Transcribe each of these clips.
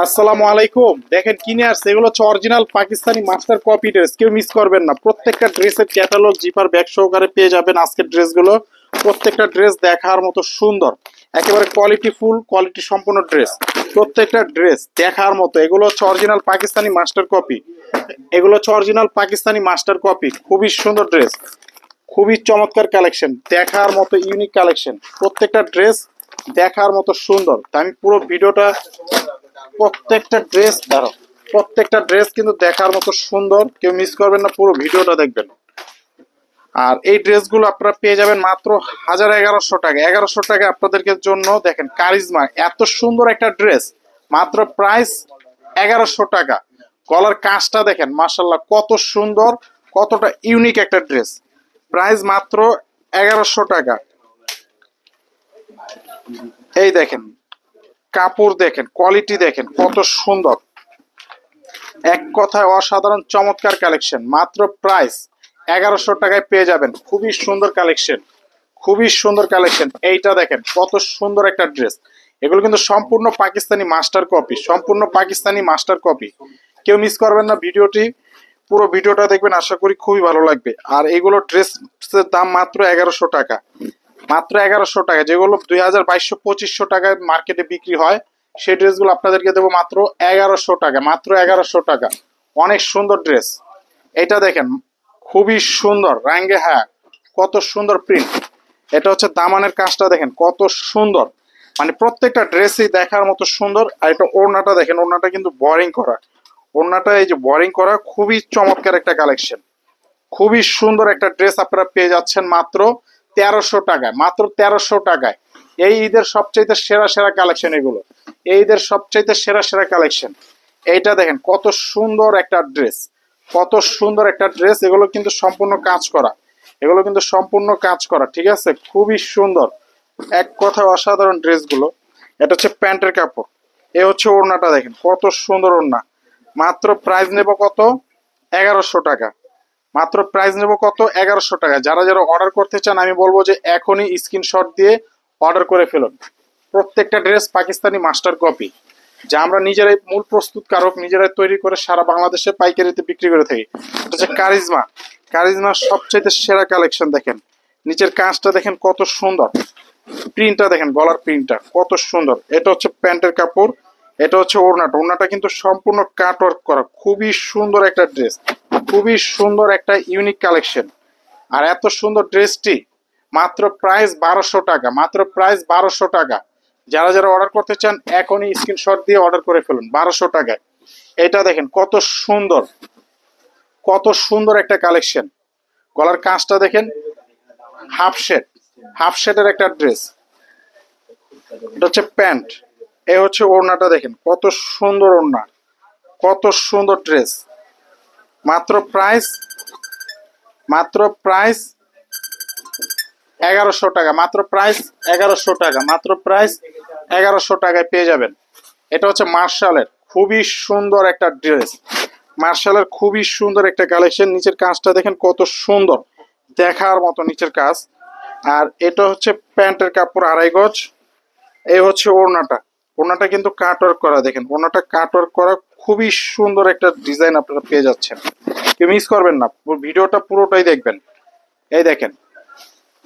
আসসালামু আলাইকুম। দেখেন কিনে আসছে, এগুলো হচ্ছে original Pakistani master copy dress, কেউ মিস করবেন না। প্রত্যেকটা ড্রেসের ক্যাটালগ জিপার ব্যাগ সহকারে পেয়ে যাবেন আজকের ড্রেসগুলো। প্রত্যেকটা ড্রেস দেখার মতো সুন্দর, একেবারে কোয়ালিটি ফুল, কোয়ালিটি সম্পূর্ণ ড্রেস। প্রত্যেকটা ড্রেস দেখার মতো। এগুলো হচ্ছে অরিজিনাল পাকিস্তানি মাস্টার কপি, এগুলো হচ্ছে অরিজিনাল পাকিস্তানি মাস্টার কপি। খুবই সুন্দর ড্রেস, খুবই চমৎকার কালেকশন, দেখার মতো ইউনিক কালেকশন। প্রত্যেকটা ড্রেস দেখার মতো সুন্দর। তা আমি পুরো ভিডিওটা, প্রত্যেকটা ড্রেস দাঁড়াও, প্রত্যেকটা ড্রেস কিন্তু দেখার মতো সুন্দর, কেউ মিস করবেন না, পুরো ভিডিওটা দেখবেন। আর এই ড্রেসগুলো আপনারা পেয়ে যাবেন মাত্র 1100 টাকা। 1100 টাকা আপনাদেরকে জন্য। দেখেন কারিজমা, এত সুন্দর একটা ড্রেস, মাত্র প্রাইস 1100 টাকা। গলার কাজটা দেখেন, মাশাল্লাহ কত সুন্দর, কতটা ইউনিক একটা ড্রেস। প্রাইস মাত্র 1100 টাকা। এই দেখেন কাপড়, দেখেন কোয়ালিটি, দেখেন কত সুন্দর। এক কথায় অসাধারণ চমৎকার কালেকশন। মাত্র প্রাইস 1100 টাকায় পেয়ে যাবেন। খুবই সুন্দর কালেকশন, খুবই সুন্দর কালেকশন। এইটা দেখেন কত সুন্দর একটা ড্রেস। এগুলো কিন্তু সম্পূর্ণ পাকিস্তানি মাস্টার কপি, সম্পূর্ণ পাকিস্তানি মাস্টার কপি। কেউ মিস করবেন না ভিডিওটি, পুরো ভিডিওটা দেখবেন, আশা করি খুবই ভালো লাগবে। আর এগুলো ড্রেসের দাম মাত্র 1100 টাকা, মাত্র 1100 টাকা। যেগুলো 2200-2500 টাকায় মার্কেটে বিক্রি হয়, সেই ড্রেসগুলো আপনাদেরকে দেবো মাত্র 1100 টাকা, মাত্র 1100 টাকা। অনেক সুন্দর ড্রেস। এটা দেখেন খুবই সুন্দর রাঙ্গে, হ্যাঁ কত সুন্দর প্রিন্ট। এটা হচ্ছে দামানের কাজটা দেখেন কত সুন্দর, মানে প্রত্যেকটা ড্রেসই দেখার মতো সুন্দর। আর এটা ওড়নাটা দেখেন, ওড়নাটা কিন্তু বোরিং করা, ওড়নাটা এই যে বোরিং করা, খুবই চমৎকার একটা কালেকশন। খুবই সুন্দর একটা ড্রেস আপনারা পেয়ে যাচ্ছেন মাত্র 1300 টাকায়, মাত্র 1300 টাকায়। এই ঈদের সবচাইতে সেরা সেরা কালেকশন এগুলো, এই ঈদের সবচাইতে সেরা সেরা কালেকশন। এইটা দেখেন কত সুন্দর একটা ড্রেস, কত সুন্দর একটা ড্রেস। এগুলো কিন্তু সম্পূর্ণ কাজ করা, এগুলো কিন্তু সম্পূর্ণ কাজ করা, ঠিক আছে, খুবই সুন্দর। এক কথা অসাধারণ ড্রেসগুলো। এটা হচ্ছে প্যান্টের কাপড়, এ হচ্ছে ওড়নাটা দেখেন কত সুন্দর ওড়না। মাত্র প্রাইস নেব কত? 1100 টাকা। মাত্র প্রাইস নেব কত? 1100 টাকা। যারা যারা অর্ডার করতে চান, আমি বলবো যে এখনই স্ক্রিনশট দিয়ে অর্ডার করে ফেলুন। প্রত্যেকটা ড্রেস পাকিস্তানি মাস্টার কপি, যা আমরা নিজেরাই মূল প্রস্তুতকারক, নিজেরাই তৈরি করে সারা বাংলাদেশে পাইকারিতে বিক্রি করে থাকি। এটা হচ্ছে কারিজমা, কারিজমার সবচেয়ে সেরা কালেকশন। দেখেন নিচের কাজটা দেখেন কত সুন্দর, প্রিন্টটা দেখেন, গলার প্রিন্টটা কত সুন্দর। এটা হচ্ছে প্যান্টের কাপড়, এটা হচ্ছে ওড়নাটা, ওড়নাটা কিন্তু সম্পূর্ণ কাট ওয়ার্ক করা। খুবই সুন্দর একটা ড্রেস, খুবই সুন্দর একটা ইউনিক কালেকশন। আর এত সুন্দর ড্রেসটি মাত্র প্রাইস 1200 টাকা, মাত্র প্রাইস 1200 টাকা। যারা যারা অর্ডার করতে চান এখনই স্ক্রিনশট দিয়ে অর্ডার করে ফেলুন 1200 টাকায়। এটা দেখেন কত সুন্দর, কত সুন্দর একটা কালেকশন। গলার কাজটা দেখেন, হাফ শেড, হাফ শেডের একটা ড্রেস। এটা হচ্ছে প্যান্ট, এ হচ্ছে ওড়নাটা দেখেন কত সুন্দর ওড়না, কত সুন্দর ড্রেস। মাত্র প্রাইস, মাত্র প্রাইস 1100 টাকা, মাত্র প্রাইস 1100 টাকা, মাত্র প্রাইস 1100 টাকায় পেয়ে যাবেন। এটা হচ্ছে মার্শালের খুবই সুন্দর একটা ড্রেস, মার্শালের খুবই সুন্দর একটা কালেকশন। নিচের কাজটা দেখেন কত সুন্দর, দেখার মতো নিচের কাজ। আর এটা হচ্ছে প্যান্টের কাপড় 2.5 গজ। এই হচ্ছে ওড়নাটা, ওড়নাটা কিন্তু কাটওয়ার্ক করা, দেখেন ওড়নাটা কাটওয়ার্ক করা, খুবই সুন্দর একটা ডিজাইন আপনারা পেয়ে যাচ্ছেন। কেউ মিস করবেন না, ভিডিওটা পুরোটাই দেখবেন। এই দেখেন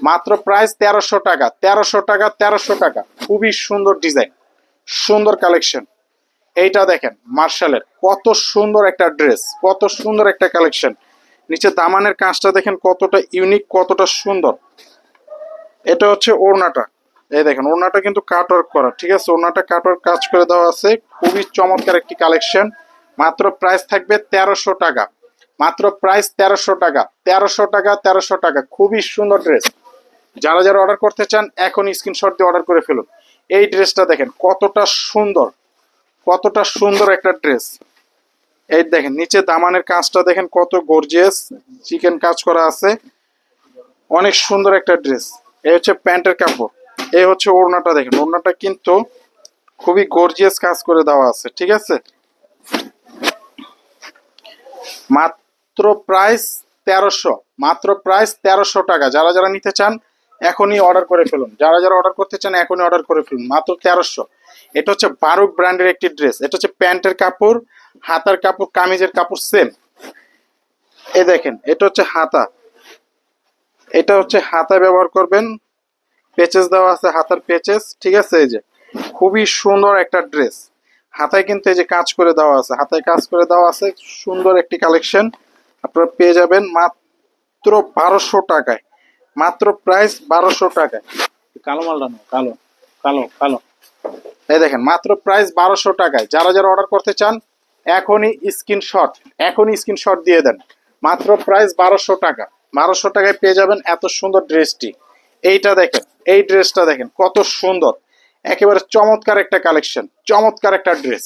মাত্র প্রাইস 1300 টাকা, 1300 টাকা, 1300 টাকা। খুবই সুন্দর ডিজাইন, সুন্দর কালেকশন। এইটা দেখেন মার্শালের কত সুন্দর একটা ড্রেস, কত সুন্দর একটা কালেকশন। নিচে দামানের কাজটা দেখেন কতটা ইউনিক, কতটা সুন্দর। এটা হচ্ছে ওড়নাটা, এই দেখেন ওড়নাটা কিন্তু কাটওয়ার্ক করা, ঠিক আছে, ওড়নাটা কাটওয়ার্ক কাজ করে দেওয়া আছে। খুবই চমৎকার একটি কালেকশন। মাত্র প্রাইস থাকবে 1300 টাকা, মাত্র প্রাইস 1300 টাকা, 1300 টাকা, 1300 টাকা। খুবই সুন্দর ড্রেস। যারা যারা অর্ডার করতে চান এখন স্ক্রিনশট দিয়ে অর্ডার করে ফেলুন। এই ড্রেসটা দেখেন কতটা সুন্দর, কতটা সুন্দর একটা ড্রেস। এই দেখেন নিচে দামানের কাজটা দেখেন কত গর্জিয়াস, চিকেন কাজ করা আছে, অনেক সুন্দর একটা ড্রেস। এই হচ্ছে প্যান্টের কাপড়, এই হচ্ছে ওড়নাটা দেখেন, ওড়নাটা কিন্তু খুবই গর্জিয়াস কাজ করে দেওয়া আছে, ঠিক আছে। মাত্র প্রাইস 1300, মাত্র প্রাইস 1300 টাকা। যারা যারা নিতে চান এখনই অর্ডার করে ফেলুন, যারা যারা অর্ডার করতে চান এখনই অর্ডার করে ফেলুন, মাত্র 1300। এটা হচ্ছে বারুক ব্র্যান্ডের একটি ড্রেস, এটা হচ্ছে প্যান্টের কাপড়, হাতার কাপড়, কামিজের কাপড় সেম। এই দেখেন এটা হচ্ছে হাতা, এটা হচ্ছে হাতা ব্যবহার করবেন, পেচেস দেওয়া আছে, হাতার পেচেস, ঠিক আছে। এই যে খুবই সুন্দর একটা ড্রেস, হাতায় কিন্তু এই যে কাজ করে দেওয়া আছে, হাতায় কাজ করে দেওয়া আছে, সুন্দর একটি কালেকশন আপনারা পেয়ে যাবেন মাত্র 1200 টাকায়, মাত্র প্রাইস 1200 টাকায়। কালো মালটা না, কালো কালো কালো, এই দেখেন মাত্র প্রাইস 1200 টাকায়। যারা যারা অর্ডার করতে চান এখনই স্ক্রিনশট, এখনই স্ক্রিনশট দিয়ে দেন, মাত্র প্রাইস 1200 টাকা। 1200 টাকায় পেয়ে যাবেন এত সুন্দর ড্রেসটি। এইটা দেখেন, এই ড্রেসটা দেখেন কত সুন্দর, একেবারে চমৎকার একটা কালেকশন, চমৎকার একটা ড্রেস।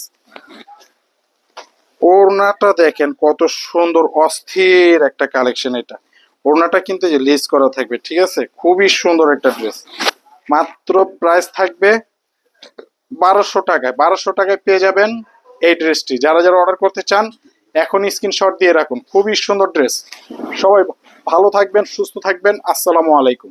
ওড়নাটা দেখেন কত সুন্দর, অস্থির একটা কালেকশন এটা। ওড়নাটা কিন্তু যে লেস করা থাকবে, ঠিক আছে, খুবই সুন্দর একটা ড্রেস। মাত্র প্রাইস থাকবে 1200 টাকায়, 1200 টাকায় পেয়ে যাবেন এই ড্রেসটি। যারা যারা অর্ডার করতে চান এখন স্ক্রিনশট দিয়ে রাখুন, খুবই সুন্দর ড্রেস। সবাই ভালো থাকবেন, সুস্থ থাকবেন, আসসালামু আলাইকুম।